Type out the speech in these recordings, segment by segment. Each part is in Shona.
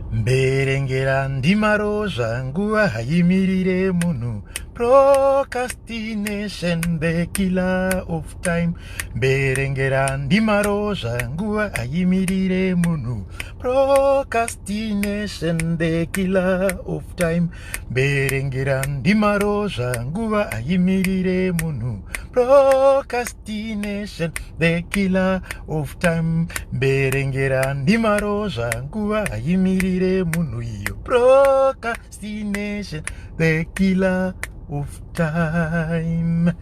Kuverengera ndimarozha nguva haimirire munhu. Procrastination, the killer of time. Kuverengera ndimarozha nguva haimirire munhu. Procrastination, the killer of time. Kuverengera ndimarozha nguva haimirire munhu. Procrastination, the killer of time. Kuverengera ndimarozha nguva haimirire munhu iyo. Procrastination, the killer of time.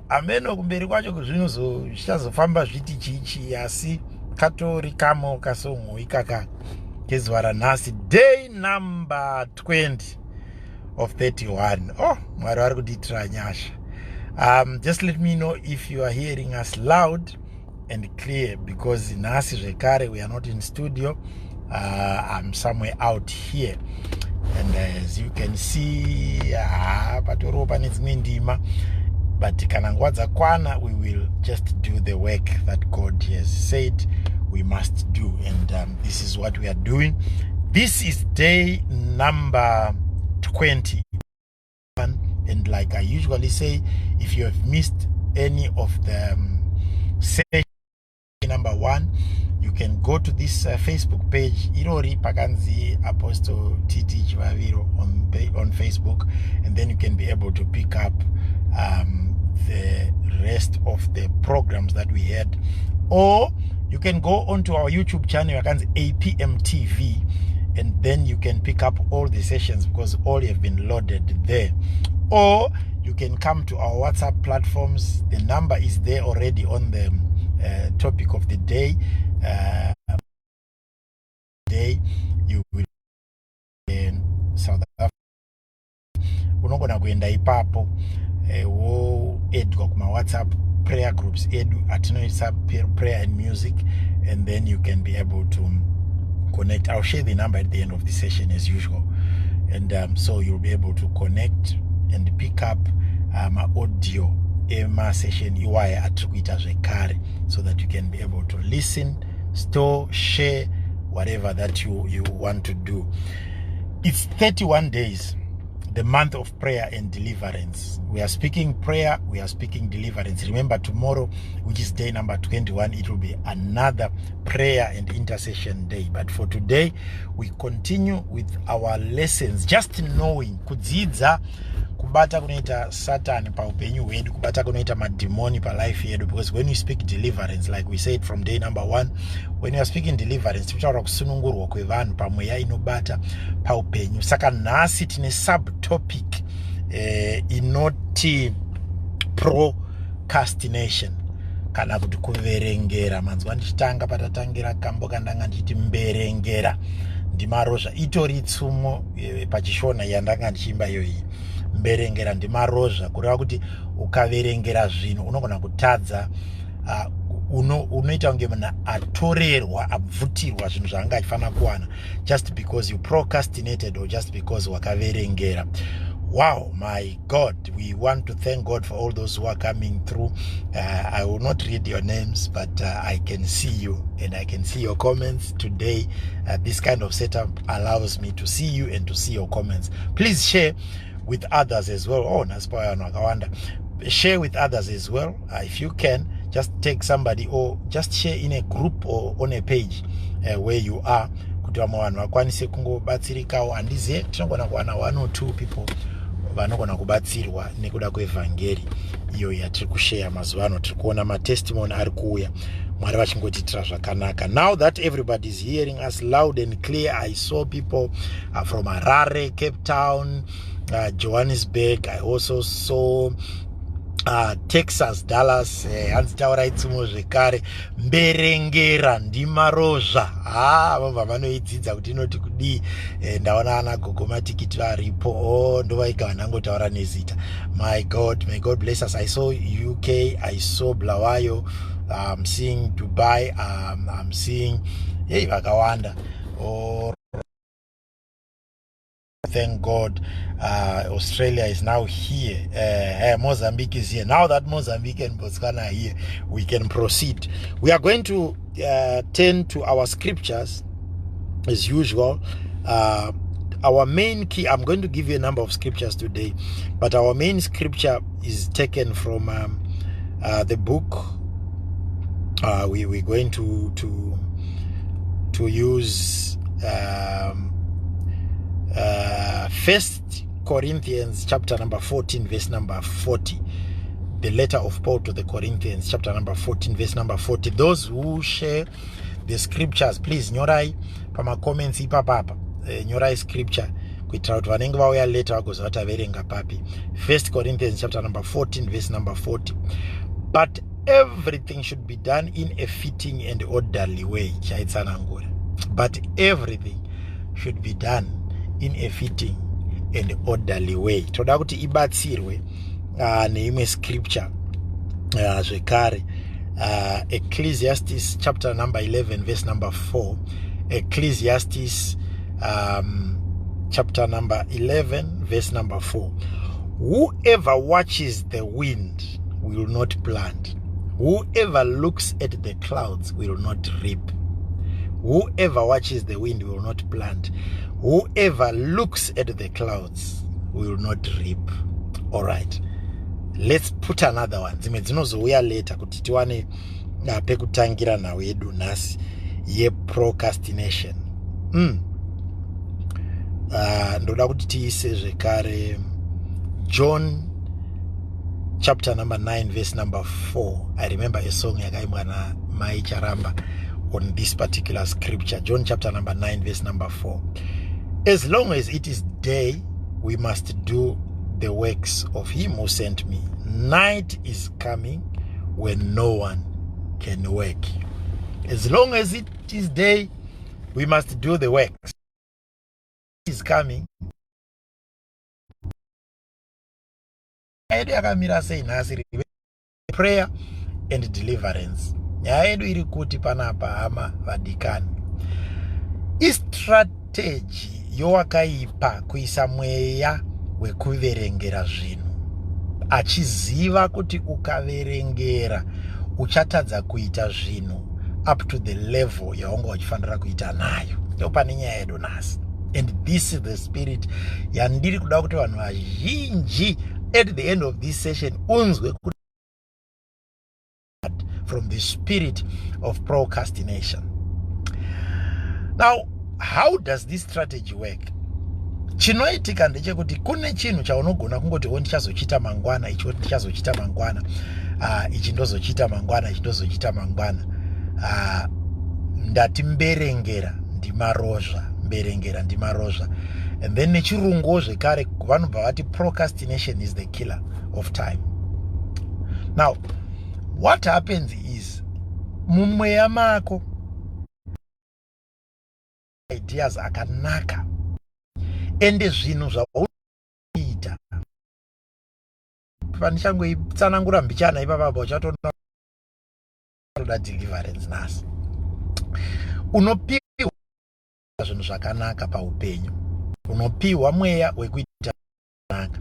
Ameno kumberi kwacho kuzvinozo zvichazofamba zviti chichi, asi katori kamo kasongo ikaka kezuva ranhasi, day number 20 of 31. Mwari vari kutiitira nyasha. Just let me know if you are hearing us loud and clear, because nhasi zvekare we are not in studio. I'm somewhere out here, and as you can see, patoro pane dzimwe ndima, but kana nguva dzakwana we will just do the work that God has said we must do, and this is what we are doing. This is day number 20, and like I usually say, if you have missed any of the session number 1, you can go to this Facebook page, Irori Pakanzi Apostle TT Chivaviro on Facebook, and then you can be able to pick up the rest of the programs that we had. Or you can go onto our YouTube channel, APM TV, and then you can pick up all the sessions because all have been loaded there. Or you can come to our WhatsApp platforms. The number is there already on the topic of the day. You will in South Africa. Unogona kuenda ipapo wo edwa kuma WhatsApp prayer groups edu atinoisa prayer and music, and then you can be able to connect. I'll share the number at the end of the session as usual, and so you'll be able to connect and pick up my audio ema session iwaya atikuita zvekare, so that you can be able to listen, store, share, whatever that you want to do. It's 31 days, the month of prayer and deliverance. We are speaking prayer, we are speaking deliverance. Remember, tomorrow, which is day number 21, it will be another prayer and intercession day. But for today, we continue with our lessons, just knowing kudzidza kubata kunoita Satan pa upenyu hwedu, kubata kunoita mademoni pa life yedu. Because when you speak deliverance, like we said from day number 1, when you are speaking deliverance, tichitaura kusunungurwa kwevanhu pamweya inobata pa upenyu. Saka nhasi tine subtopic inoti procrastination, kana kuti kuverengera. Manzwa ndichitanga patatangira kambo kandanga ndichiti mberengera ndimarozha, itori tsumo pachishona yandanga ndichimba iyoyi. Mberengera ndimarozha, kureva kuti ukaverengera zvinhu unogona kutadza, unoita kunge munhu atorerwa, abvutirwa zvinhu zvaanga achifana kuwana, just because you procrastinated or just because wakaverengera. Wow, my God, we want to thank God for all those who are coming through. I will not read your names, but I can see you and I can see your comments today. This kind of setup allows me to see you and to see your comments. Please share with others as well. Share with others as well. If you can, just take somebody or just share in a group or on a page where you are. Kuti vanhu vakwanise kungobatsirikawo. Handizive, tinogona kuwana 1 or 2 people vanogona kubatsirwa nekuda kwevhangeri iyo yatiri kushare mazuva ano. Tiri kuona matestimony ari kuuya, Mwari vachingotiitira zvakanaka. Now that everybody is hearing us loud and clear, I saw people from Harare, Cape Town, Johannesburg. I also saw Texas, Dallas. Hanzi taurai tsumo zvekare. Mberengera ndimarozha. Vamva vanoidzidza kuti inoti kudii. Ndaona ana gogo matikiti varipo. Ndovaika vanangotaura nezita. My God, may God bless us. I saw UK, I saw Blawayo, I'm seeing Dubai, I'm seeing vakawanda. Thank God, Australia is now here. Mozambique is here. Now that Mozambique and Botswana are here, we can proceed. We are going to turn to our scriptures as usual. Our main key, I'm going to give you a number of scriptures today, but our main scripture is taken from the book. We're going to use 1 Corinthians chapter number 14 verse number 40. The letter of Paul to the Corinthians chapter number 14 verse number 40. Those who share the scriptures, please nyorai pama comments ipapapa, nyorai scripture kuitira kuti vanenge vauya later vagoza vataverenga papi. 1 Corinthians chapter number 14 verse number 40. But everything should be done in a fitting and orderly way. But everything should be done in a fitting and orderly way. Toda kuti ibatsirwe neimwe scripture zvekare, Ecclesiastes chapter number 11 verse number 4. Ecclesiastes chapter number 11 verse number 4. Whoever watches the wind will not plant. Whoever looks at the clouds will not reap. Whoever watches the wind will not plant. Whoever looks at the clouds will not reap. All right. Let's put another one. Dzimwe dzinozouya later kuti tiwane pekutangira nawo yedu nhasi yeprocrastination. Ndoda kuti tiise zvekare John chapter number 9 verse number 4. I remember a song yakaimwa naMai Charamba on this particular scripture. John chapter number 9 verse number 4. As long as it is day, we must do the works of him who sent me. Night is coming when no one can work. As long as it is day, we must do the works. It is coming. Prayer and deliverance. Yaedu iri kuti panapa hama vadikani. Strategy yowakaipa kuisa mweya wekuverengera zvinhu, achiziva kuti ukaverengera uchatadza kuita zvinhu up to the level yaunga uchifanira kuita nayo. Ndo pane nyaya yedu nhasi. And this is the spirit yandiri kuda kuti vanhu vazhinji at the end of this session unzwe from the spirit of procrastination. Now, how does this strategy work? Chinoitika ndechekuti kune chinhu chaunogona kungoti ndichazochita mangwana, icho ndichazochita mangwana, ichi ndozochita mangwana, ichi ndozochita mangwana. Ndati mberengera ndimarozva, mberengera ndimarozva. And then nechirungu zvekare vanobva vati procrastination is the killer of time. Now, what happens is mumweya mako ideas akanaka ende zvinhu zvauita pandichangoitsanangura mbichana ipapapa uchatoona deliverance nasi. Unopiwa zvinhu zvakanaka paupenyu, unopiwa mweya wekuita zvakanaka.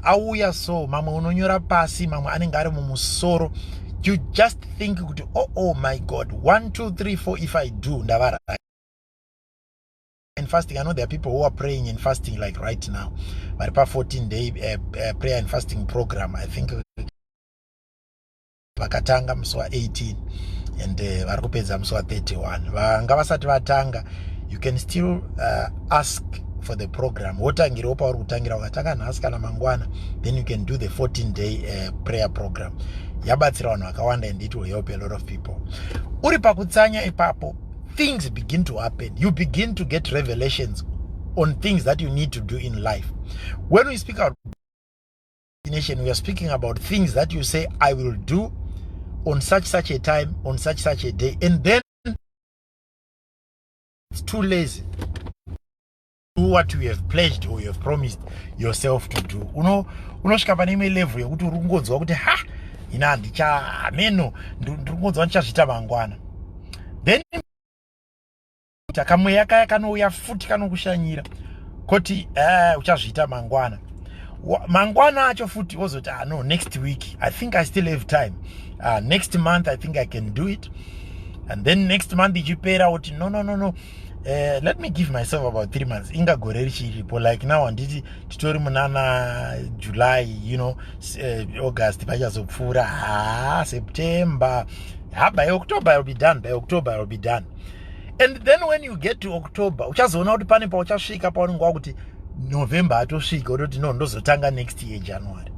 Auya so mamwe unonyora pasi, mamwe anenge ari mumusoro. You just think kuti oh my God, 1 2 3 4 if I do ndavara. And fasting, I know there are people who are praying and fasting like right now. But a 14-day prayer and fasting program, I think vakatanga musi wa18 and vari kupedza musi wa31. Vanga vasati vatanga, you can still ask for the program. Wotangira pauri kutangira ukatanga nhasi kana mangwana, then you can do the 14-day prayer program. Yabatsira vanhu vakawanda and it will help a lot of people. Uri pakutsanya ipapo, things begin to happen. You begin to get revelations on things that you need to do in life. When we speak about procrastination, we are speaking about things that you say, I will do on such a time, on such a day, and then it's too lazy to do what you have pledged or you have promised yourself to do. Unosvika pane imwe level yekuti uri kungonzwa kuti ina ndichameno ndikungonzwa ndichazviita mangwana. Then kamweya kaya kanouya futi kanokushanyira kuti uchazviita mangwana. Mangwana acho futi wozoti no, next week I think I still have time, next month I think I can do it. and then next month ichipera uti no, let me give myself about 3 months inga gore richiripo, like now anditi titori munana July, August pachazopfuura, September, by October I'll be done. And then when you get to October uchazoona kuti pane pauchasvika paunenge kuti November atosvika utoti no ndozotanga next year January.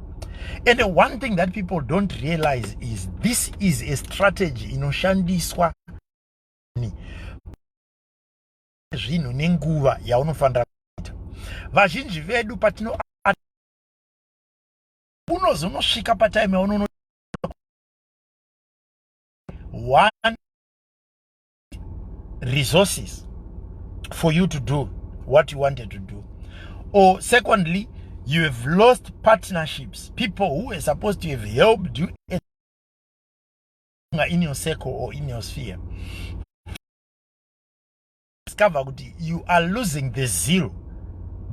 And the one thing that people don't realize is this is a strategy inoshandiswa zvinhu nenguva yaunofanira kuita. Vazhinji vedu patino unozonosvika patime yaunono one resources for you to do what you wanted to do, or secondly you have lost partnerships, people who are supposed to have helped you in your circle or in your sphere. Discover that you are losing the zeal,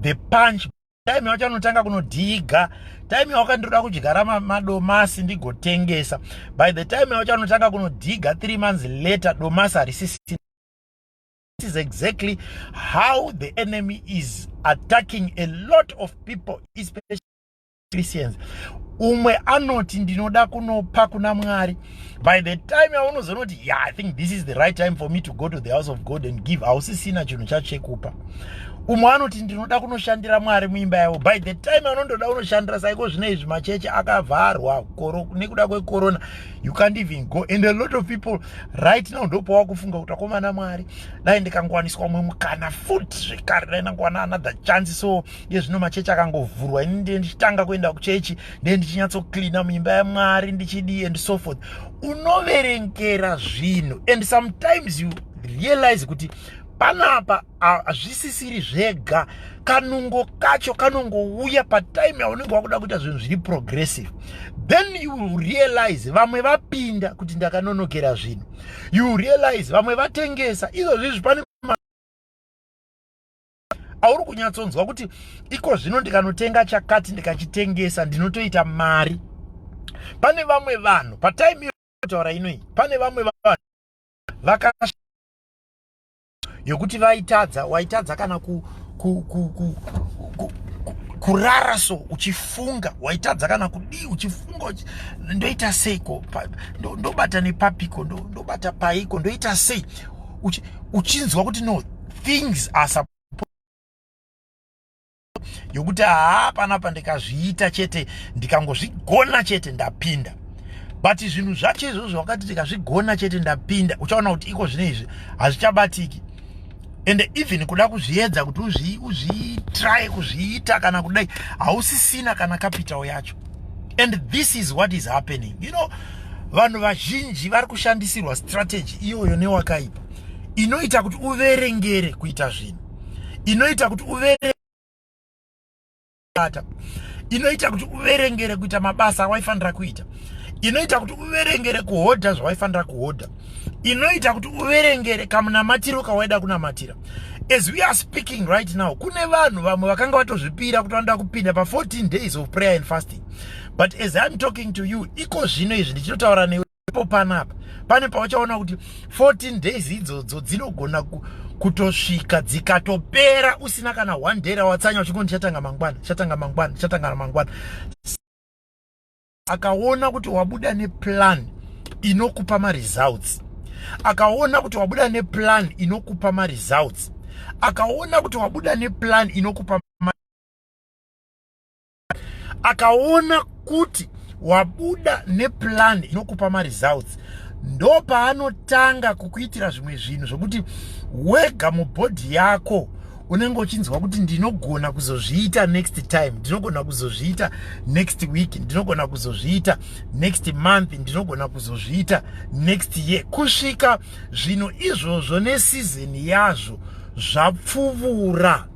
the punch. Time yauchanotanga kunodiga, time yaukandoda kudyara madomasi ndigotengesa, by the time yauchanotanga kunodiga 3 months later domasi harisisina. This is exactly how the enemy is attacking a lot of people, especially Christians. Umwe anoti ndinoda kunopa kuna Mwari. By the time yaunozonoti, I think this is the right time for me to go to the house of God and give, hausisina chinhu chachekupa. Umwe anoti ndinoda kunoshandira Mwari muimba yavo. By the time yaunondoda kunoshandira, saiko zvinezvi machechi akavharwa nekuda kwecorona, you can't even go. And a lot of people right now ndopo wakufunga kuti akomana Mwari, dai ndikangwaniswa mwe mukana futi zvekare, dai ndangwana another chance. So yezvino machechi akangovhurwa, ini ndichitanga kuenda kuchechi, ndichinyatsocleana muimba yaMwari ndichidi and so forth. Unoverengera zvinhu, and sometimes you realize kuti panapa hazvisisiri zvega, kanungo kacho kanongouya patime yaunenge wakuda kuita zvinhu zviri progressive. Then you realize vamwe vapinda kuti ndakanonokera zvinhu, you realize vamwe vatengesa izvozvi pane auri kunyatsonzwa kuti iko zvino ndikanotenga chakati ndikachitengesa ndinotoita mari. Pane vamwe vanhu patime yotaura inoi, pane vamwe vanhu yokuti waitadza kana kurara, so uchifunga waitadza kana kudii, uchifunga ndoita seiko, ndobata nepapiko, ndobata paiko, ndoita sei, uchinzwa kuti no, things are yokuti panapa ndikazviita chete, ndikangozvigona chete ndapinda. But zvinhu zvacho izvozvo wakati ndikazvigona chete ndapinda, uchaona kuti iko zvinezvi hazvichabatiki. And even kuda kuzviedza kuti uzvitry kuzviita kana kudai, hausisina kana capital yacho. And this is what is happening. Vanhu vazhinji vari kushandisirwa strategy iyoyo newakaipa, inoita kuti uverengere kuita zvinhu, inoita kuti inoita kuti uverengere kuita mabasa awaifanira kuita, inoita kuti uverengere kuhodha zvawaifanira kuhodha, inoita kuti uverengere kamunamatiro kawaida kunamatira. As we are speaking right now, kune vanhu vamwe vakanga vatozvipira kuti vanoda kupinda pa 14 days of prayer and fasting. But as I'm talking to you, iko zvino izvi ndichinotaura newepo panapa, pane pauchaona kuti 14 days idzodzo dzinogona kutosvika dzikatopera usina kana 1 day rawatsanya uchingoti chatanga mangwana. Akaona kuti wabuda neplan inokupa ma-results, akaona kuti wabuda neplan inokupa ma-results, akaona kuti wabuda neplan inokupa akaona kuti wabuda neplan inokupa ma-results, ndo paanotanga kukuitira zvimwe zvinhu zvokuti wega mubhodhi yako unenge uchinzwa kuti ndinogona kuzozviita next time, ndinogona kuzozviita next week, ndinogona kuzozviita next month, ndinogona kuzozviita next year, kusvika zvinhu izvozvo neseason yazvo zvapfuvura.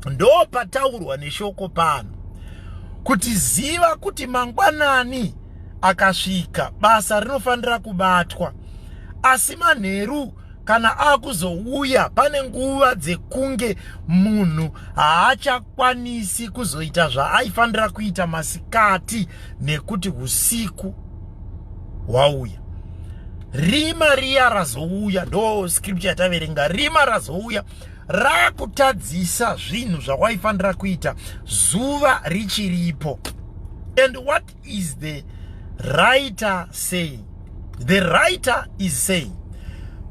Ndo pataurwa neshoko pano kuti ziva kuti mangwanani akasvika basa rinofanira kubatwa, asi manheru kana akuzouya pane nguva dzekunge munhu haachakwanisi kuzoita zvaaifanira kuita masikati nekuti usiku wauya. rima riya razouya, ndo scripture yataverenga, rima razouya rakutadzisa zvinhu zvawaifanira kuita zuva richiripo. And what is the writer saying? The writer is saying,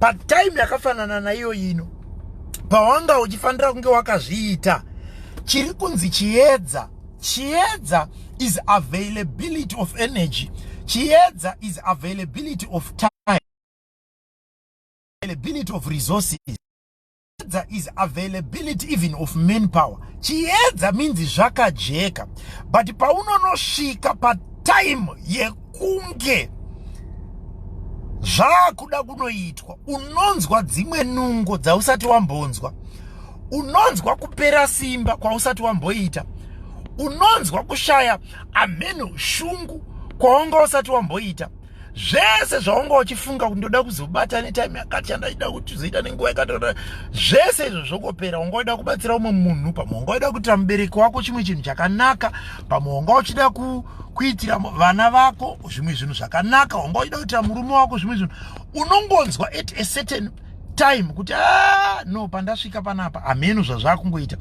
patime yakafanana nayo ino, pawanga uchifanira kunge wakazviita, chiri kunzi chiedza. Chiedza is availability of energy. Chiedza is availability of time, availability of resources. Chiedza is availability even of manpower. Chiedza means zvakajeka, but paunonosvika patime yekunge zvakuda kunoitwa, unonzwa dzimwe nungo dzausati wambonzwa, unonzwa kupera simba kwausati wamboita, unonzwa kushaya ameno shungu kwaunga usati wamboita. Zvese zvaunga uchifunga kuti ndoda kuzobata netime yakati chandaida kuti zoita nenguva yakati, zvese izvo zvokopera. Ungoida kubatsira umwe munhu, pamwe ungoida kuitira mubereki wako chimwe chinhu chakanaka, pamwe unga uchida kuitira vana vako zvimwe zvinhu zvakanaka, unga uchida kuitira murume wako zvimwe zvinhu, unongonzwa at a certain time kuti no, pandasvika panapa ameno zvazvakungoita,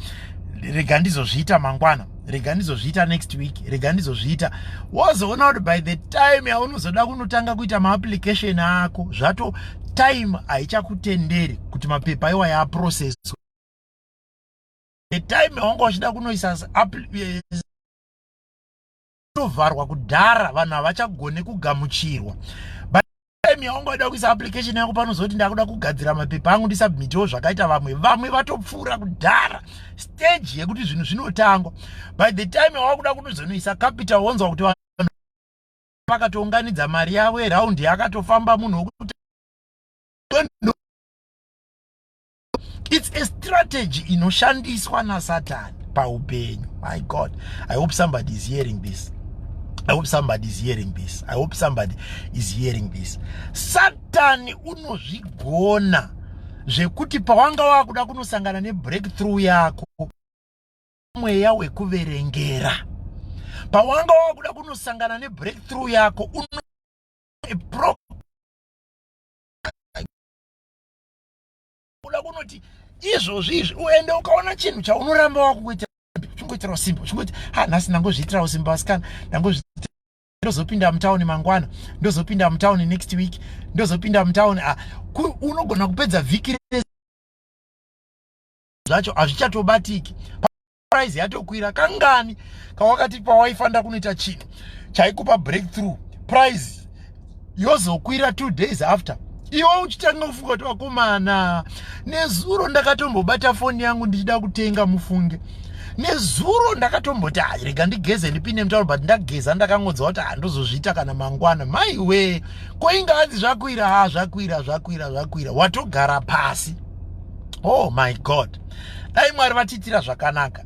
rega ndizozviita mangwana, rega ndizozviita next week, rega ndizozviita. Wazoona kuti by the time yaunozoda kunotanga kuita maapplication ako, zvato time haichakutenderi kuti mapepa iwa yaprocesswa. The time yaunga uchida kunoisa tovharwa kudhara, vanhu havachagone kugamuchirwa. Time yaunga uchida kuisa application yako panozoti ndakuda kugadzira mapepa angu ndisubmitiwo zvakaita vamwe vatopfuura kudhara stage yekuti zvinhu zvinotangwa. By the time yawakuda kunozonoisa capital, wonzwa kuti vakatounganidza mari yavo eraundi yakatofamba munhu wokuti. It's a strategy inoshandiswa naSatan paupenyu. My God, I hope somebody is hearing this. I hope somebody is hearing this. I hope somebody is hearing this. Satan unozvigona zvekuti pawanga wakuda kunosangana nebreakthrough yako, mweya wekuverengera, pawanga wakuda kunosangana nebreakthrough yako, unoda kunoti izvozvi uende ukaona chinhu chaunoramba wakuita chungoitira simba, chungoti nhasi ndangozviitira simba asikana, ndozopinda mutauni mangwana, ndozopinda mutauni next week, ndozopinda mutauni, unogona kupedza vhiki zvacho hazvichatobatiki, price yatokwira kangani kawakati pawaifanira kunoita chinhu chaikupa breakthrough, price yozokwira 2 days after. Iwe uchitanga kufunga kuti wakomana, nezuro ndakatombobata foni yangu ndichida kutenga mufunge, nezuro ndakatomboti rega ndigeze ndipinde mutauro, but ndageza ndakangodza kuti handozozviita kana mangwana. Maiwe, koinga hadzi zvakwira, zvakwira, watogara pasi. Oh my God, dai Mwari vatitira zvakanaka.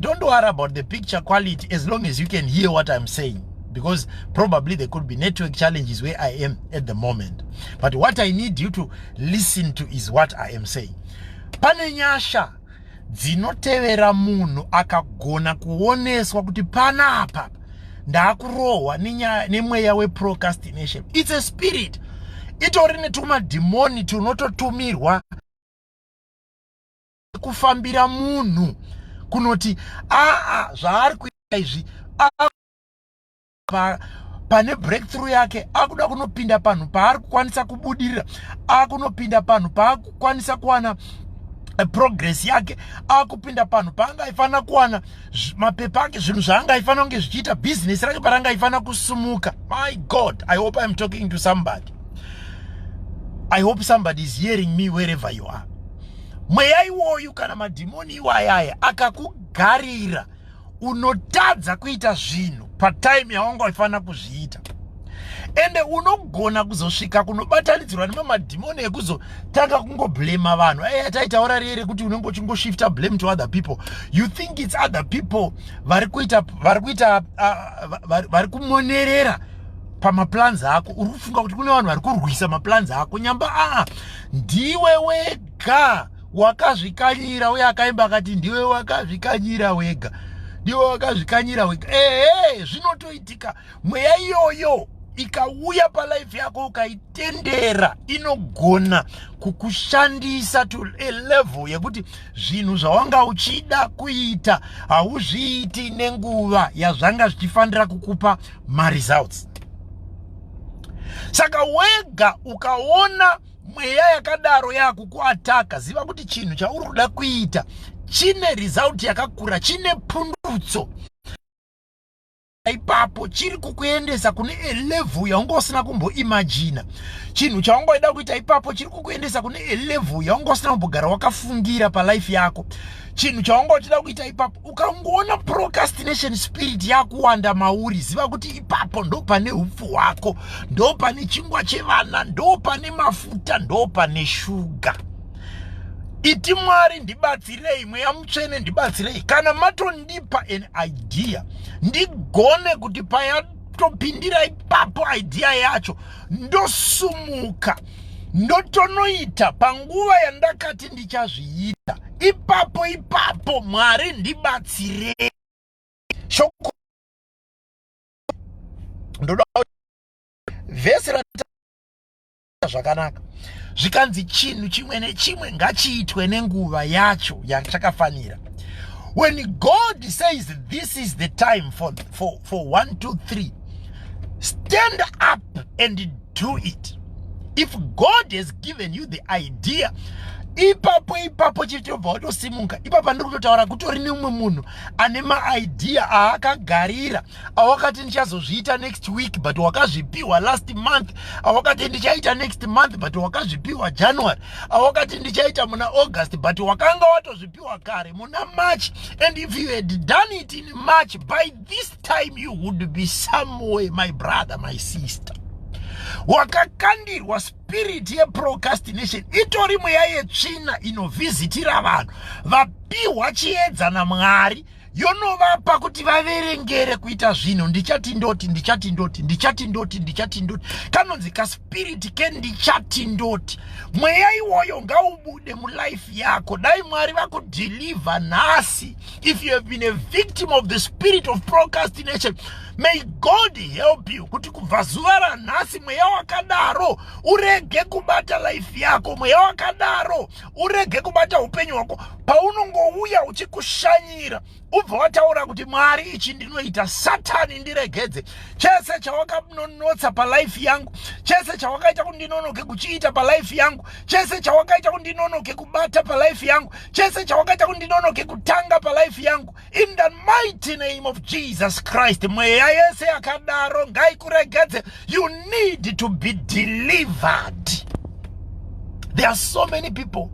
Don't worry about the picture quality as long as you can hear what I'm saying, because probably there could be network challenges where I am at the moment. But what I need you to listen to is what I am saying. Pane nyasha dzinotevera munhu akagona kuoneswa kuti panapa ndakurohwa nemweya weprocrastination. It's a spirit. Itori netumadhimoni tunototumirwa kufambira munhu kunoti zvaari kuita izvi pane breakthrough yake akuda kunopinda panhu paari kukwanisa kubudirira, akunopinda panhu paakukwanisa kuwana progress yake, akupinda panhu paangaifanira kuwana mapepa ake, zvinhu zvaangaifanira kunge zvichiita, business rake parangaifanira kusumuka. My God, I hope I'm talking to somebody. I hope somebody is hearing me wherever you are. Mweya iwoyu kana madhimoni iwayaya akakugarira, unotadza kuita zvinhu patime yaunga ufanira kuzviita, ende unogona kuzosvika kunobatanidzirwa nemamadhimoni ekuzotanga kungoblema vanhu. Taitaura rere kuti unenge uchingoshifta blame to other people. You think it's other people vari kumonerera pamaplans ako. Uri kufunga kuti kune vanhu vari kurwisa maplans ako, nyamba ndiwe wega wakazvikanyira. Uye akaimba akati ndiwe wakazvikanyira wega, ndiwe wakazvikanyira wega. Zvinotoitika. Mweya iyoyo ikauya palife yako ukaitendera, inogona kukushandisa to a level yekuti zvinhu zvawanga uchida kuita hauzviiti nenguva yazvanga zvichifanira kukupa results. Saka wega ukaona mweya yakadaro yakukuataka, ziva kuti chinhu chauri kuda kuita chine result yakakura, chine pundutso ipapo, chiri kukuendesa kune a level yaungosina kumboimagina. Chinhu chaungoida kuita ipapo chiri kukuendesa kune a level yaungosina kumbogara wakafungira palife yako. Chinhu chaungochida kuita ipapo, ukangoona procrastination spirit yakuwanda mauri, ziva kuti ipapo ndo pane upfu hwako, ndo pane chingwa chevana, ndo pane mafuta, ndo pane shuga. Iti Mwari ndibatsirei, Mweya Mutsvene ndibatsirei, kana matondipa an idea ndigone kuti payatopindira ipapo idea yacho ndosumuka ndotonoita panguva yandakati ndichazviita. Ipapo Mwari ndibatsirei. Shoko ndoda vhesi zvakanaka zvikanzi chinhu chimwe nechimwe ngachiitwe nenguva yacho yachakafanira. When God says this is the time for 1, 2, 3, stand up and do it. If God has given you the idea, ipapo chitobva watosimuka. Ipapo ndiri kutotaura kutori neumwe munhu ane maidea aakagarira, awakati ndichazozviita next week but wakazvipiwa last month, awakati ndichaita next month but wakazvipiwa January, awakati ndichaita muna August but wakanga watozvipiwa kare muna March. And if you had done it in March, by this time you would be somewhere, my brother, my sister. Wakakandirwa spirit yeprocrastination itori mweya yetsvina inovhizitira vanhu, vapiwa chiedza naMwari yonovapa kuti vaverengere kuita zvinhu. Ndichati ndoti kanonzi kaspiriti kendichati ndoti. Mweya iwoyo ngaubude mulife yako. Dai Mwari vakudeliver nhasi. If you have been a victim of the spirit of procrastination, may God help you kuti kubva zuva ranhasi mweya wakadaro urege kubata life yako. Mweya wakadaro urege kubata upenyu hwako. Paunongouya uchikushanyira, ubva wataura kuti Mwari ichi ndinoita, Satani ndiregedze. Chese chawakanonotsa palife yangu, chese chawakaita kuti ndinonoke kuchiita palife yangu, chese chawakaita kuti ndinonoke kubata palife yangu, chese chawakaita kuti ndinonoke kutanga palife yangu, in the mighty name of Jesus Christ, mweya yese yakadaro ngaikuregedze. You need to be delivered. There are so many people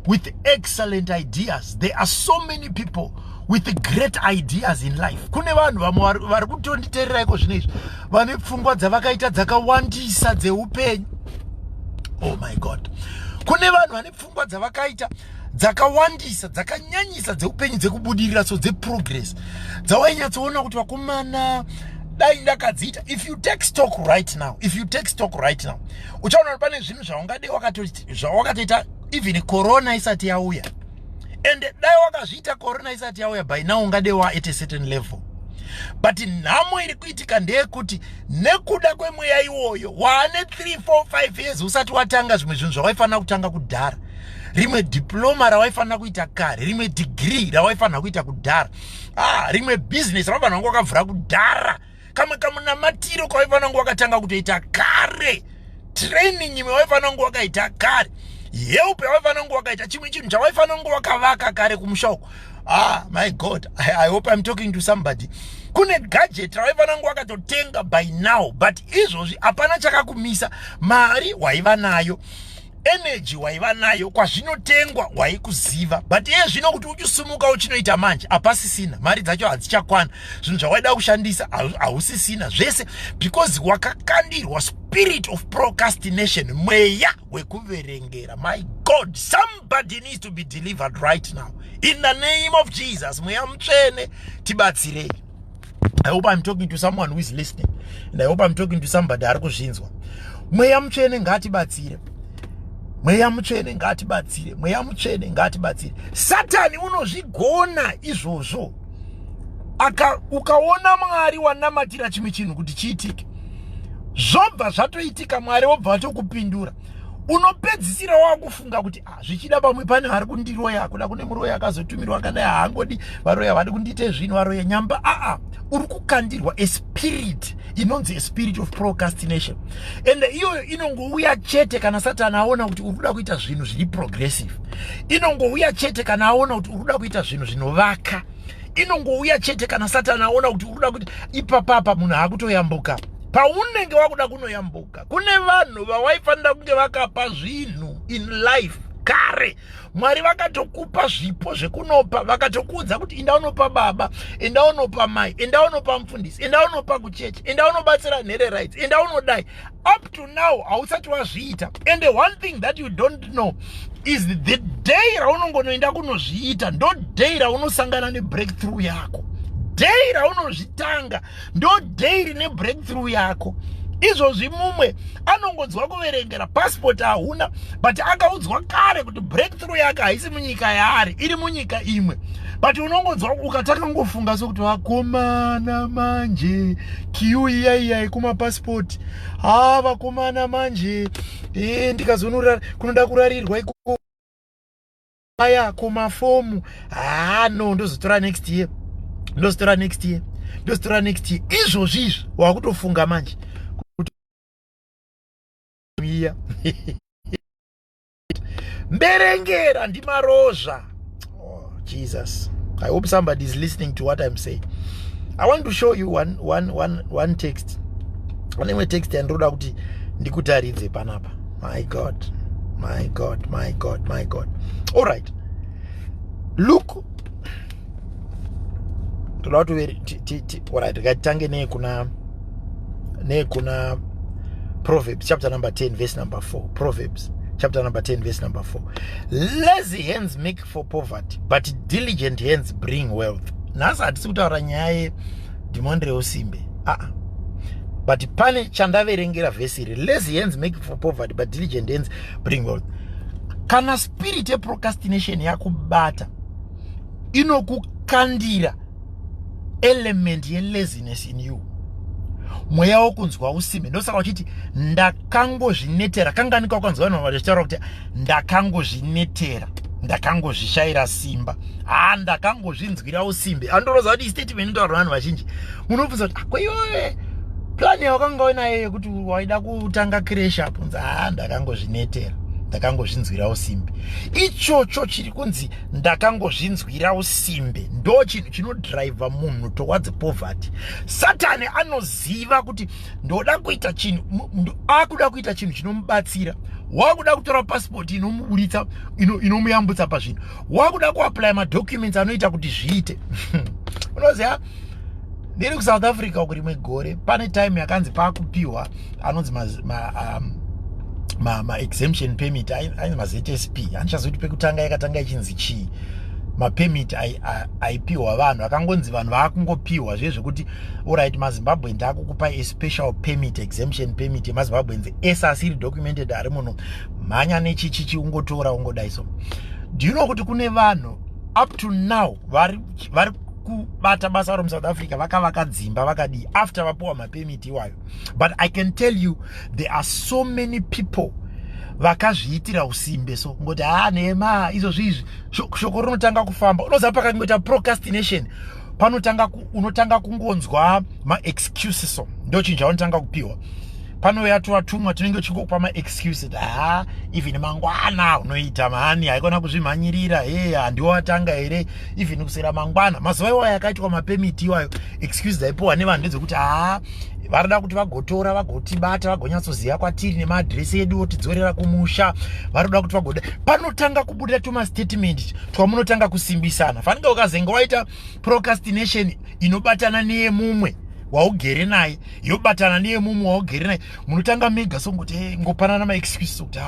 with excellent ideas. There are so many people with great ideas in life. Kune vanhu vamwe vari kutonditeerera iko zvinezvi vane pfungwa dzavakaita dzakawandisa dzeupenyu. Oh my God. Kune vanhu vane pfungwa dzavakaita dzakawandisa dzakanyanyisa dzeupenyu, dzekubudirira, so dzeprogress, dzawainyatsoona kuti vakomana dai ndakadziita. If you take stock right now, uchaona kuti pane zvinhu zvawakatoita even corona isati yauya. And dai wakazviita corona isati yauya, by now ungade wa at a certain level. But nhamo iri kuitika ndeyekuti nekuda kwemweya iwoyo waane 3, 4, 5 years usati watanga zvimwe zvinhu zvawaifanira kutanga kudhara. Rimwe diploma rawaifanira kuita kare, rimwe degree rawaifanira kuita kudhara, rimwe business rawaifanira kunge wakavhura kudhara, kamwe kamunamatiro kawaifanira kunge wakatanga kutoita kare, training imwe waifanira kunge wakaita kare, help yawaifanira kunge wakaita, chimwe chinhu chawaifanira kunge wakavaka kare kumusha uko. My God, I hope I'm talking to somebody. Kune gadget rawaifanira kunge wakatotenga by now, but izvozvi hapana chakakumisa. Mari waiva nayo, energy waiva nayo, kwazvinotengwa waikuziva, but zvino kuti uchisumuka uchinoita manje hapasisina, mari dzacho hadzichakwana, zvinhu zvawaida kushandisa hausisina, zvese because wakakandirwa spirit of procrastination, mweya wekuverengera. My God, somebody needs to be delivered right now in the name of Jesus. Mweya Mutsvene tibatsirei. I hope I'm talking to someone who is listening, and I hope I'm talking to somebody ari kuzvinzwa. Mweya Mutsvene ngatibatsire. Mweya Mutsvene ngatibatsire. Mweya Mutsvene ngatibatsire. Satani unozvigona izvozvo. Ukaona Mwari wanamatira chimwe chinhu kuti chiitike, zvobva zvatoitika, Mwari wobva atokupindura. Unopedzisira wakufunga kuti zvichida pamwe pane ari kundiroya, kuda kune muroya akazotumirwa akadai, haangodi varoya vadi kundite zvinhu, varoya nyamba. Uri kukandirwa a spirit inonzi a spirit of procrastination, and iyoyo inongouya chete kana Satani aona kuti uri kuda kuita zvinhu zviri progressive. Inongouya chete kana aona kuti uri kuda kuita zvinhu zvinovaka. Inongouya chete kana Satani aona kuti uri kuda kuita ipapapa munhu hakutoyambuka. Paunenge wakuda kunoyambuka, kune vanhu vawaifanira kunge vakapa zvinhu in life kare. Mwari vakatokupa zvipo zvekunopa, vakatokuudza kuti enda unopa baba, enda unopa mai, enda unopa mufundisi, enda unopa kucheche, enda unobatsira nhere rights, enda unodai. Up to now hausati wazviita. And the one thing that you don't know is the day raunongonoenda kunozviita ndo day raunosangana nebreakthrough yako. Day raunozvitanga ndo day rine breakthrough yako. Izvozvi mumwe anongodzwa kuverengera passport hauna, but akaudzwa kare kuti breakthrough yake haisi munyika yaari, iri munyika imwe. But unongodzwa ukataka ngofunga sokuti vakomana manje kiu iyai kumapassport, vakomana manje ndikazonura kunoda kurarirwa ikoko aya kumafomu, no, ndozotora next year, ndozotora next year. Izvozvi wakutofunga manje Mberengera ndimarozha. Oh Jesus, I hope somebody is listening to what I'm saying. I want to show you one text. One text yandoda kuti ndikutaridze panapa. My God. All right, look, titange nekuna Proverbs chapter number 10 verse number 4. Proverbs chapter number 10 verse number 4. Lazy hands make for poverty, but diligent hands bring wealth. Nasa hatisi kutaura nyaya dimondre usimbe. But pane chandaverengera verse iri. Lazy hands make for poverty, but diligent hands bring wealth. Kana spirit procrastination yakubata, inokukandira element ye laziness in you. Mweya wokunzwa usimbe. Ndosaka uchiti ndakangozvinetera. Kanganika wakanzwa vanhu vachitaura kuti ndakangozvinetera, ndakangozvishaira simba, ndakangozvinzwira usimbe. Andoroza kuti statement inotaurwa vanhu vazhinji. Munobvunza kuti kweiwewe plan yakanga uinayo yekuti waida kutanga crash up, ndakangozvinetera, ndakangozvinzwira usimbe. Ichocho chiri kunzi ndakangozvinzwira usimbe ndo chinhu chinodrive munhu towards poverty. Satani anoziva kuti ndoda kuita chinhu, akuda kuita chinhu chinomubatsira. Wakuda kutora passport inomuburitsa, inomuyambutsa pazvinhu. Wakuda kuapply madocuments anoita kuti zviite. Unoziva, ndiri kuSouth Africa uku rimwe gore, pane time yakanzi paakupiwa anonzi exemption permit, ainzi ZSP. Handichazoti pekutanga yakatanga ichinzi chii. Permit aipiwa vanhu, akangonzi vanhu vakungopiwa zvezvekuti alright, maZimbabwe ndakukupa a special permit, exemption permit yemaZimbabwe esa asiri documented ari muno, mhanya nechichichi ungotora ungodai. So do you know kuti kune vanhu up to now vari kubata basa ro muSouth Africa vakavaka dzimba vakadi after vapuwa mapemit iwayo. But I can tell you there are so many people vakazviitira usimbe. So ngoti nema izvozvi shoko rinotanga kufamba. Unoziva pakangoita procrastination unotanga kungonzwa ma-excuses. So ndo chinhu chaunotanga kupiwa. Panouya tuvatumwa tunenge tuchikupa ma-excuses. Even mangwana unoita mani, haikona kuzvimhanyirira, handiwo watanga here, even kusera mangwana. Mazuva iwayo yakaitwa mapemiti iwayo, excuses aipiwa nevanhu ndedzekuti varida kuti vagotora, vagotibata, vagonyatsoziva kwatiri nemaadresi edu otidzorera kumusha, varida kuti vagoda. Panotanga kubuda tuma-statement twamunotanga kusimbisana. Fanike ukazenga waita procrastination inobatana neyemumwe waugere naye, yobatana neyemumwe waugere naye, munotanga mega songoti ngopanana ma-excuses kuti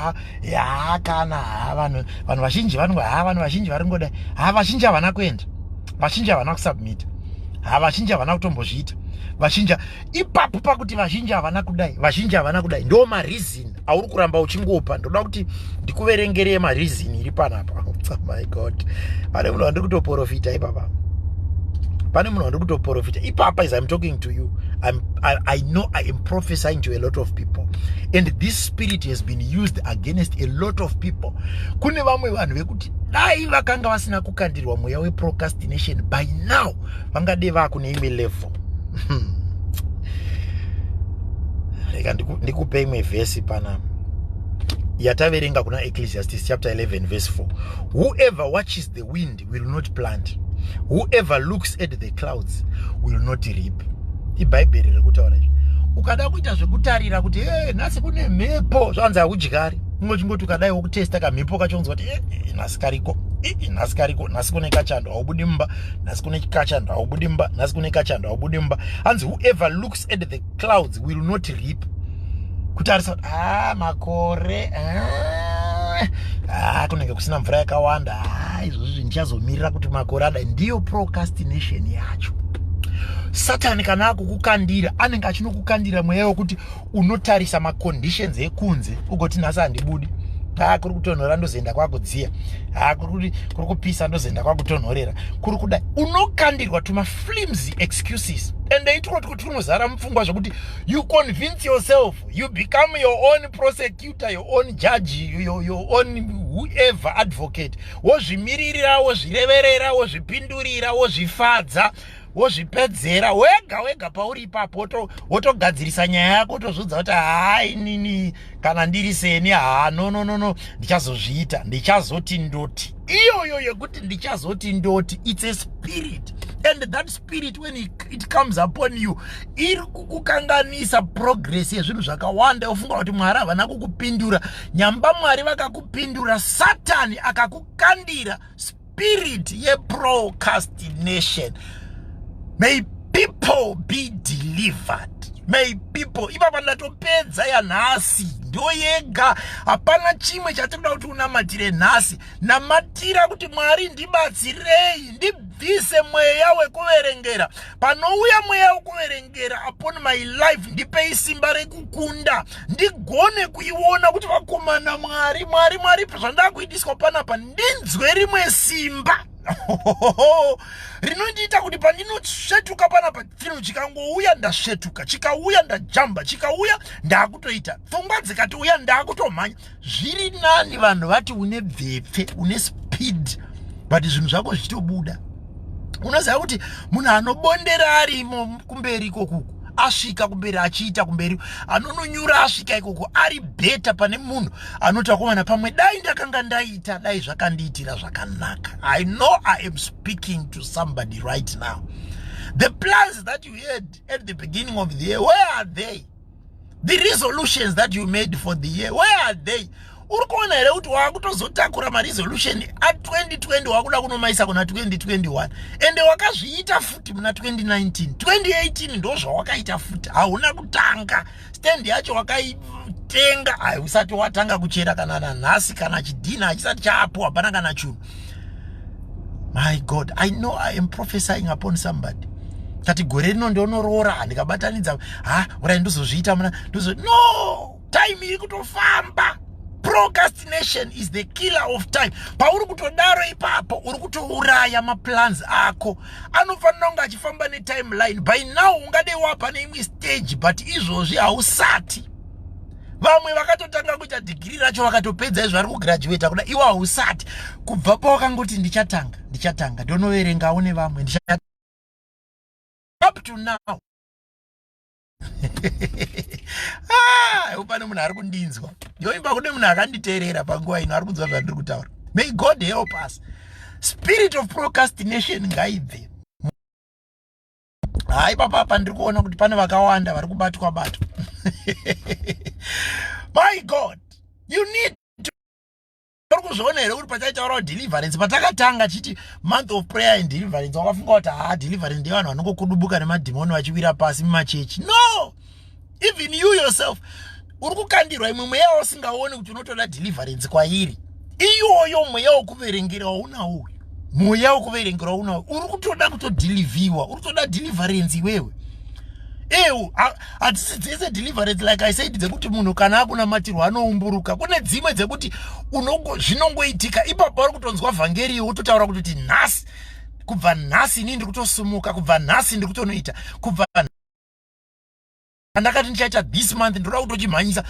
kana vanhu vazhinji vanhu vazhinji varingoda, vazhinji havana kuenda, vazhinji havana kusubmit, vazhinji havana kutombozviita, vazhinji ipapo pakuti vazhinji havana kudai, vazhinji havana kudai, ndo mareason auri kuramba uchingopa. Ndoda kuti ndikuverengere mareason iri panapa. Oh my God, pane munhu wandiri kutoprofita ipapa, pane munhu wandiri kutoprofita ipapa. As I'm talking to you, I know I am prophesying to a lot of people, and this spirit has been used against a lot of people. Kune vamwe vanhu vekuti dai vakanga vasina kukandirwa mweya weprocrastination, by now vangade vakune imwe level. Reka ndikupe imwe vhesi pana yataverenga kuna Ecclesiastes chapter 11 verse 4. Whoever watches the wind will not plant, whoever looks at the clouds will not reap. IBhayibheri rekutaura izvo. Ukada kuita zvekutarira kuti nhasi kune mhepo zvanzi hakudyari, ungoti ukadai wokutesta kamhepo kacho unzwa kuti nhasi kariko, nhasi kune kachando haubudi mumba, nhasi kune kachando haubudi mumba, nhasi kune kachando haubudi mumba. Hanzi whoever looks at the clouds will not reap. Kutarisa makore kunenge kusina mvura yakawanda, izvozvi ndichazomirira kuti makore adai. Ndiyo procrastination yacho. Satani kana akukukandira anenge achinokukandira mweya wekuti unotarisa maconditions ekunze ugoti nhasi handibudi, kuri kutonhora ndozoenda kwakudziya, kuri kupisa ndozoenda kwakutonhorera, kuri kudai. Unokandirwa tuma flimsy excuses, and kuti tunozara mupfungwa zvokuti you convince yourself, you become your own prosecutor, your own judge, your own whoever advocate. Wozvimiririra, wozvireverera, wozvipindurira, wozvifadza, wozvipedzera wega pauri ipapo, wotogadzirisa nyaya yako, wotozvidza kuti inini kana ndiri seni, no, ndichazozviita, ndichazoti ndoti. Iyoyo yekuti ndichazoti ndoti, it's a spirit, and that spirit when it comes upon you iri kukukanganisa progress yezvinhu zvakawanda. Ufunga kuti Mwari havana kukupindura, nyamba Mwari vakakupindura, Satani akakukandira spirit yeprocrastination. May people be delivered. May people, ipapa ndatopedza yanhasi ndoyega, hapana chimwe chatinoda kuti unamatire nhasi. Namatira kuti Mwari ndibatsirei, ndibvise mweya wekuverengera. Panouya mweya wekuverengera upon my life, ndipei simba rekukunda, ndigone kuiona kuti vakomana Mwari zvandakuitiswa panapa ndinzwe rimwe simba rinondiita kuti pandinotsvetuka panapa, chinhu chikangouya ndasvetuka, chikauya ndajamba, chikauya ndakutoita, pfungwa dzikatouya ndakutomhanya. Zviri nani vanhu vati une bvepfe, une speed, but zvinhu zvako zvichitobuda. Unoziva kuti munhu anobondera arimo kumberi ikokuku, asvika kumberi, achiita kumberi, anononyura asvika ikoko, ari beta pane munhu anoti akomana, pamwe dai ndakanga ndaita, dai zvakandiitira zvakanaka. I know I am speaking to somebody right now. The plans that you had at the beginning of the year, where are they? The resolutions that you made for the year, where are they? Uri kuona here kuti wakutozotakura maresolution a2020 wakuda kunomaisa kuna 2021, ende wakazviita futi muna 2019, 2018 ndo zvawakaita futi. Hauna kutanga stand yacho wakaitenga, usati watanga kuchera kana nanhasi kana chidhina achisati chaapo, hapana kana chinhu. My God, I know I am prophesying upon somebody. Kati gore rino ndonoroora, handikabatanidza urai ndozozviita muna no, time iri kutofamba. Procrastination is the killer of time. Pauri kutodaro ipapo uri kutouraya maplans ako. Anofanira kunge achifamba netimeline. By now ungade wapa neimwe stage, but izvozvi hausati. Vamwe vakatotanga kuita degree racho vakatopedza izvo vari kugraduate kuda, iwe hausati. Kubva pawakangoti ndichatanga ndonoverengawo nevamwe up to now. Upane munhu ari kundinzwa, yoimba kune munhu akanditeerera panguva ino ari kunzwa zvandiri kutaura. May God help us. Spirit of procrastination ngaibve. Ipapa ndiri kuona kuti pane vakawanda vari kubatwa. My God, you need to. Uri kuzviona here kuti pachaitaurawo deliverance, patakatanga chiti month of prayer and deliverance, wakafunga kuti deliverance ndevanhu vanongokudubuka nemadhimoni vachiwira pasi mumachechi. No, even you yourself uri kukandirwa imwe mweya usingaoni kuti unotoda deliverance kwairi. Iyoyo mweya wekuverengera unawo, mweya wekuverengera unawo, uri kutoda kutodeliviwa, uri kutoda deliverance iwewe. Hatisi dzese deliverance like I said dzekuti munhu kana akunamatira anoumburuka. Kune dzimwe dzekuti zvinongoitika ipapo uri kutonzwa vhangeri wototaura kuti nhasi, kubva nhasi inini ndiri kutosumuka, kubva nhasi ndiri kutonoita, kubva andakati ndichaita this month ndoda kutochimhanyisa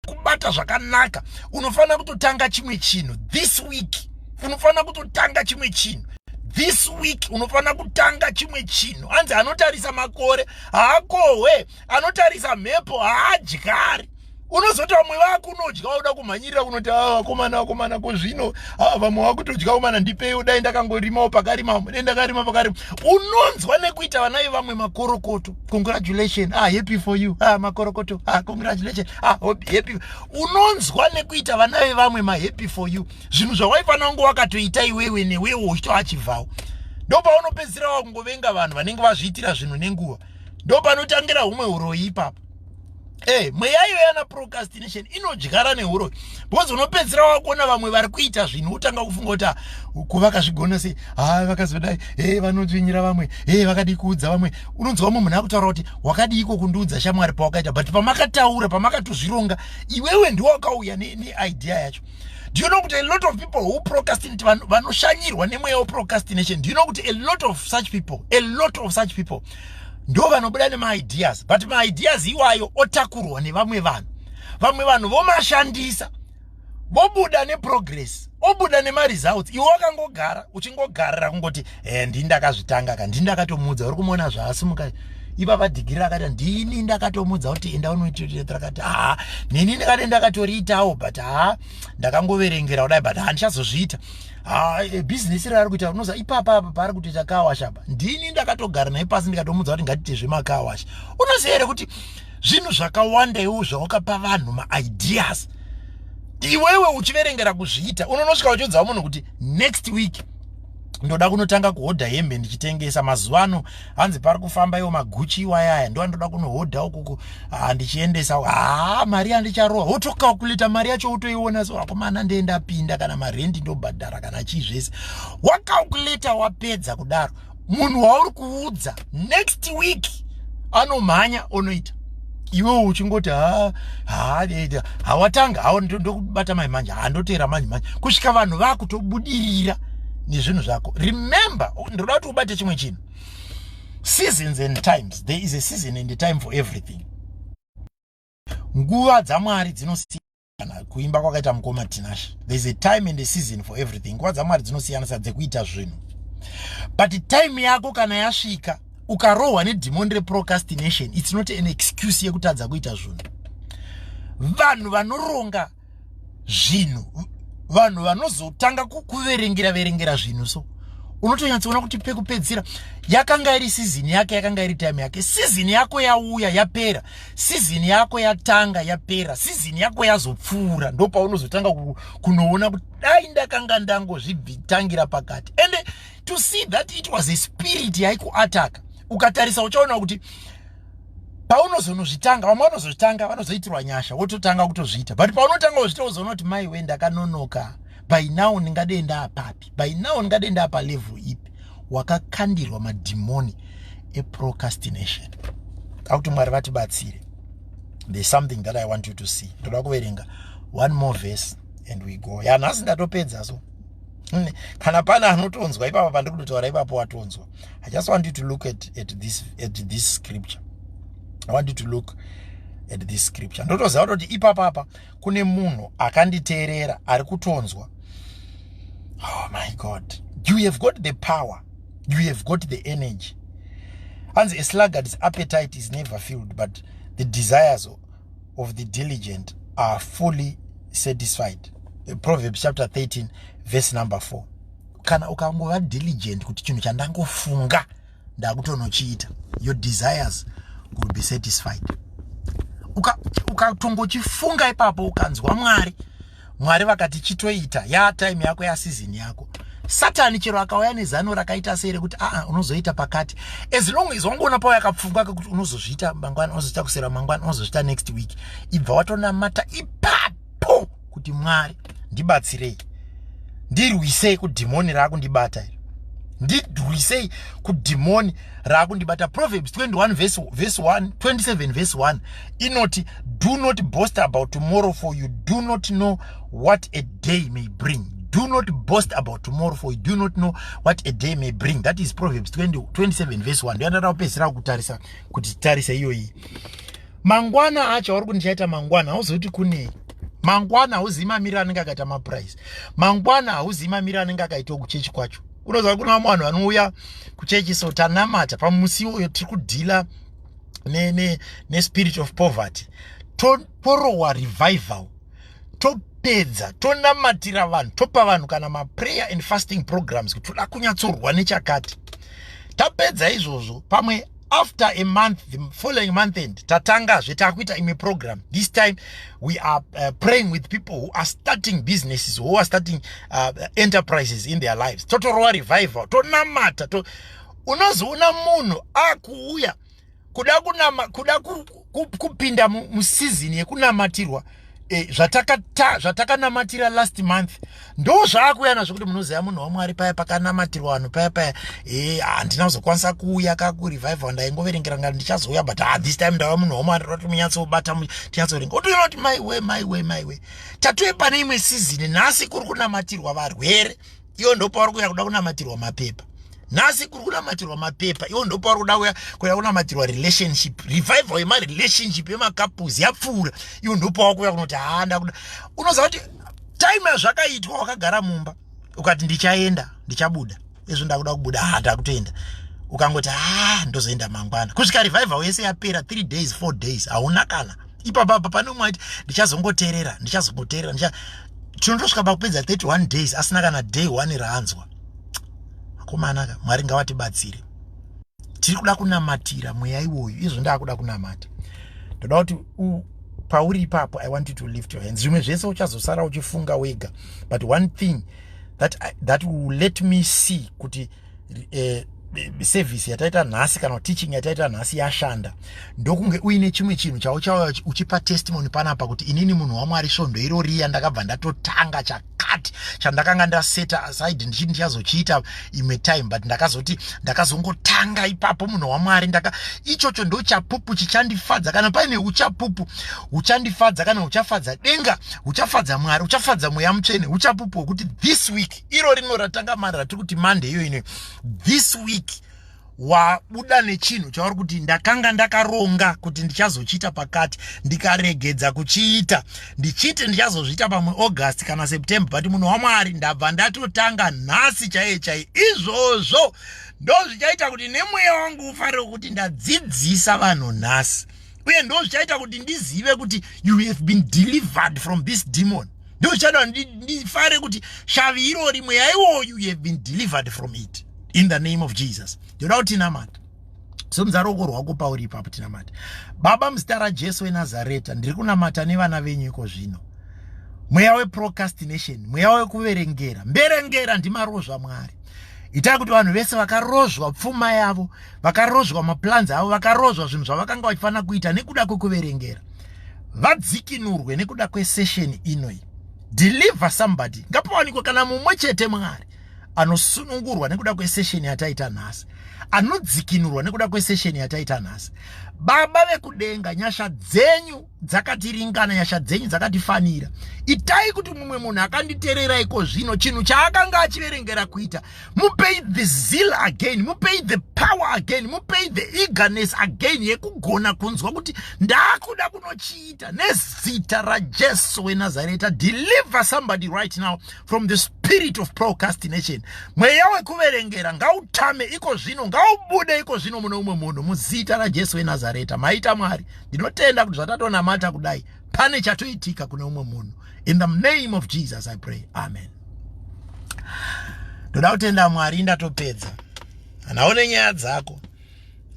kubata zvakanaka. Unofana kutotanga chimwe chinhu this week. Unofana kutotanga chimwe chinhu this week. Unofana kutanga chimwe chinhu. Hanzi anotarisa makore haakohwe, anotarisa mhepo haadyari. Unozoti vamwe vako unodya uda kumhanyirira kunoti vakomana kozvino vamwe vakutodya umana ndipei dai ndakangorimawo pakarima dai ndakarima pakarima. Unonzwa nekuita vana vevamwe makorokoto. Congratulations, happy for you. Makorokoto, congratulations, happy. Unonzwa nekuita vana vevamwe happy for you. Zvinhu zvawaifana kunge wakatoita iwewe newewo uchitoachivhawo. Ndopaunopedzisira wakungovenga vanhu vanenge vazviitira zvinhu nenguva. Ndopanotangira humwe uroyi ipapo. Mweya weProcastination inodyara neuro. Because unopedzisira wakuona vamwe vari kuita zvinhu utanga kufunga kuti kuvakazvigona sei, vakazodai, vanodzvinyira vamwe, vakadi kuudza vamwe. Unonzwa munhu akutaura kuti wakadiko kundiudza shamwari pawakaita, but pamakataura, pamakatozvironga, iwewe ndiwe wakauya neidea yacho. Do you know kuti a lot of people who procrastinate vanoshanyirwa nemweya weProcastination? Do you know kuti a lot of such people ndo vanobuda nemaideas, but maideas iwayo otakurwa nevamwe vanhu. Vamwe vanhu vomashandisa, vobuda neprogress, obuda nemaresults. Iwe wakangogara uchingogarira kungoti ndini ndakazvitanga ka, ndini ndakatomudza. Uri kumuona zvaasimuka ipapa dhigiri rakati ndini ndakatomudza kuti enda unoita rakati nini ndakati ndakatoriitawo, but ndakangoverengera kudai, but handichazozviita. Business rari kuita unoza ipapa pari kutoita kawashapa ndini ndakatogara naye pasi ndikatomudza kuti ngatite zvemakawasha. Unoziva here kuti zvinhu zvakawanda iwo zvawakapa vanhu maideas, iwewe uchiverengera kuzviita. Unonosvika uchiudza munhu kuti next week ndoda kunotanga kuhodha hembe ndichitengesa. Mazuva ano hanzi pari kufamba iwo maguchi iwayaya, ndo ndoda kunohodha ukuku ndichiendesa. Mari handicharowa. Wotokalkuleta mari yacho utoiona, so vakomana ndendapinda kana marendi ndobhadhara kana chii zvese. Wakalkuleta wapedza kudaro, munhu wauri kuudza next week anomhanya onoita. Iwe uchingoti hawatanga ndokubata manje handotera manje kusvika vanhu vakutobudirira nezvinhu zvako. Remember, ndoda kuti ubate chimwe chinhu. Seasons and times. There is a season and a time for everything. Nguva dzamwari dzinosiyana. Kuimba kwakaita mukoma Tinashe. There is a time and a season for everything. Nguva dzamwari dzinosiyana sadzekuita zvinhu. But time yako kana yasvika ukarohwa nedemon reprocrastination, it's not an excuse yekutadza kuita zvinhu. Vanhu vanoronga zvinhu, vanhu vanozotanga kuverengera zvinhu, so unotonyatsoona kuti pekupedzira yakanga iri season yake, yakanga iri time yake. Season yako yauya yapera, season yako yatanga yapera, season yako yazopfuura, ndo paunozotanga kunoona kuti dai ndakanga ndangozvitangira pakati. And to see that it was a spirit yaikuataka, ukatarisa uchaona kuti paunozonozvitanga, vamwe vanozozvitanga vanozoitirwa nyasha wototanga kutozviita, but paunotanga kuzviita uzoona kuti mai we ndakanonoka, by now ndingade ndaapapi, by now ndingade ndaapa level ipi. Wakakandirwa madhimoni eprocrastination. Akuti Mwari vatibatsire. There's something that I want you to see. Ndoda kuverenga one more verse and we go. Nhasi ndatopedza so. Kana pana anotonzwa ipapa pandiri kutotaura ipapo watonzwa. I just want you to look at this scripture. I want you to look at this scripture. Ndotoziva kuti ipapa kune munhu akanditeerera ari kutonzwa. Oh my God. You have got the power. You have got the energy. And a sluggard's appetite is never filled, but the desires of the diligent are fully satisfied. Proverbs chapter 13 verse number 4. Kana ukangova diligent kuti chinhu chandangofunga ndakutonochiita, your desires will be satisfied. Ukatongochifunga ipapo ukanzwa Mwari vakati chitoita ya time yako ya season yako. Satani chero akauya nezano rakaita sere kuti unozoita pakati. As long as wangoona pawo yakapfunga kuti unozozviita mangwana, unozozviita kusera mangwana, unozozviita next week, ibva watonamata ipapo kuti Mwari ndibatsirei, ndirwisei kudhimoni rakundibata iri, ndirwisei kudhimoni rakundibata. Proverbs 21 verse 1, 27 verse 1 inoti, do not boast about tomorrow, for you do not know what a day may bring. do not boast about tomorrow, for you do not know what a day may bring. That is Proverbs 27 verse 1. Ndoyandara kupedzisira kutarisa kuti tarisa iyoyi. Mangwana acho uri kundichaita mangwana hauzoti kune. Mangwana hauzivi mamiriro anenge akaita maprice. Mangwana hauzivi mamiriro anenge akaita kuchechi kwacho. Unoziva kuna vamwe vanhu vanouya kuchechi so tanamata pamusi uyo tiri kudhila ne spirit of poverty. Torowa revival. Topedza, tonamatira vanhu, topa vanhu kana ma prayer and fasting programs kuti toda kunyatsorwa nechakati. Tapedza izvozvo pamwe after a month, the following month end, tatanga zvetakuita imwe program. This time we are praying with people who are starting businesses, who are starting enterprises in their lives. Totorowa revival, tonamata, unozoona munhu akuuya kuda kupinda musizini yekunamatirwa zvatakanamatira last month. Ndo zvaakuuya nazvo kuti munoziva munhu waMwari paya pakanamatirwa vanhu paya handina kuzokwanisa kuuya kakurevival ndaingoverengera ngati ndichazouya, but this time ndava munhu waMwari roti munyatsobata tinyatsoverenga. Otoona kuti my way tatove pane imwe season. Nhasi kuri kunamatirwa varwere, iwo ndo pauri kuya kuda kunamatirwa mapepa. Nhasi kuri kunamatirwa mapepa, iwo ndo pauri kuda kunamatirwa relationship. Revival yema relationship yema couples yapfuura, iwo ndo pauri kuya kunoti ndakuda. Unoziva kuti time yazvakaitwa wakagara mumba ukati ndichabuda izvo ndakuda kubuda ndakutoenda, ukangoti ndozoenda mangwana, kusvika revival yese yapera 3 days 4 days hauna kana. Ipapa pane umwe ati ndichazongoteerera chinotosvika pakupedza 31 days asina kana day 1 raanzwa. Komanaka Mwari ngavatibatsire. Tiri kuda kunamatira mweya iwoyu, izvo ndakuda kunamata. Ndoda kuti pauri ipapo, I want you to lift your hands. Zvimwe zvese uchazosara uchifunga wega, but one thing that will let me see kuti service yataita nhasi kana teaching yataita nhasi yashanda, ndokunge uine chimwe chinhu chauchauya uchipa testimony panapa kuti inini munhu waMwari svondo iroriya ndakabva ndatotanga chakati chandakanga ndaseta aside ndichiti ndichazochiita imwe time, but ndakazongotanga ipapo munhu waMwari ichocho ndo chapupu chichandifadza. Kana paine uchapupu uchandifadza kana uchafadza denga, uchafadza Mwari, uchafadza Mweya Mutsvene, uchapupu kuti this week iro rino ratanga mari ratiri kuti Monday iyo ine, this week wabuda nechinhu chauri kuti ndakanga ndakaronga kuti ndichazochiita pakati ndikaregedza kuchiita, ndichiti ndichazozviita pamwe August kana September, but munhu waMwari ndabva ndatotanga nhasi chaiye. Izvozvo ndo zvichaita kuti nemweya wangu ufarire kuti ndadzidzisa vanhu nhasi, uye ndo zvichaita kuti ndizive kuti you have been delivered from this demon. Ndo zvichaita kuti ndifarire kuti shavi irori mweya iwoyu you have been delivered from it. In the name of Jesus. Ndoda kuti tinamata. So muzaroko rwako pauri ipapo tinamata. Baba muzita raJesu weNazareta, ndiri kunamata nevana venyu iko zvino. Mweya weProcastination, mweya wekuverengera, mberengera ndimarozva Mwari. Itai kuti vanhu vese vakarozva pfuma yavo, vakarozva maplans avo, vakarozva zvinhu zvavakanga vachifana kuita nekuda kwekuverengera, vadzikinurwe nekuda kwesession inoi. Deliver somebody. Ngapawanikwe kana mumwe chete Mwari anosunungurwa nekuda kwesession yataita nhasi, anodzikinurwa nekuda kwesession yataita nhasi. Baba vekudenga, nyasha dzenyu dzakatiringana, nyasha dzenyu dzakatifanira. Itai kuti mumwe munhu akanditeerera iko zvino chinhu chaakanga achiverengera kuita, mupei the zeal again, mupei the power again, mupei the eagerness again yekugona kunzwa kuti ndakuda kunochiita nezita raJesu weNazareta. Deliver somebody right now from the spirit of procrastination. Mweya wekuverengera ngautame iko zvino, ngaubude iko zvino muno umwe munhu muzita raJesu weNazareta. Maita Mwari, ndinotenda kuti zvatatonamata kudai pane chatoitika kuna umwe munhu. In the name of Jesus I pray. Amen. Ndoda kutenda Mwari, ndatopedza. Naone nyaya dzako,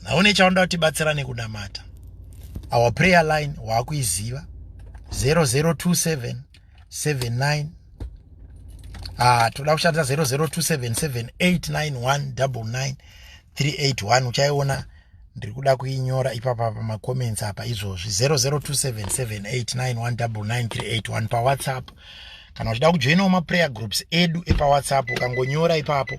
naone chaunda kutibatsira nekunamata. Our prayer line wakuiziva 0027 79 toda kushandisa 0027789199 uchaiona ndiri kuda kuinyora ipapa pamacomments apa izvozvi 0027789199 pa WhatsApp. Kana uchida kujoinawo maprayer groups edu epa WhatsApp ukangonyora ipapo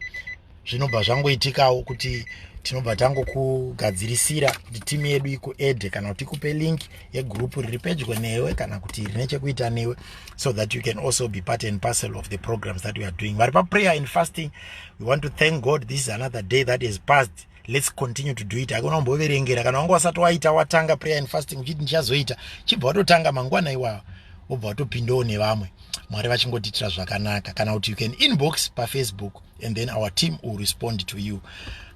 zvinobva zvangoitikawo kuti tinobva tangokugadzirisira kuti timu yedu ikuedhe kana kuti ikupe link yegroup riri pedyo newe kana kuti rine chekuita newe, so that you can also be part and parcel of the programs that we are doing. Vari prayer and fasting, we want to thank God. This is another day that has passed. Let's continue to do it. Hakuna kumboverengera kana wanga wasati waita watanga prayer and fasting uchiti ndichazoita, chibva watotanga mangwana iwayo wobva watopindawo nevamwe. Mwari vachingotitira zvakanaka. Kana kuti you can inbox paFacebook and then our team will respond to you.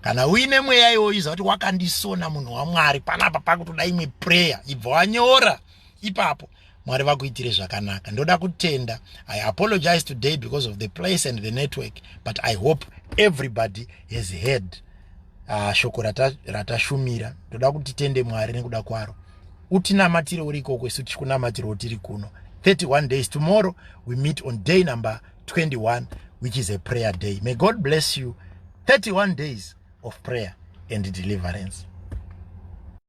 Kana uine mweya iwoiza kuti wakandisona munhu waMwari panapa pakutoda imwe prayer, ibva wanyora ipapo, Mwari vakuitire zvakanaka. Ndoda kutenda. I apologize today because of the place and the network, but I hope everybody has heard shoko ratashumira. Ndoda kuti tende Mwari nekuda kwaro. Utinamatire uri ikoko, isu tichikunamatire tiri kuno. 31 days. Tomorrow we meet on day number 21, which is a prayer day. May God bless you. 31 days of prayer and deliverance.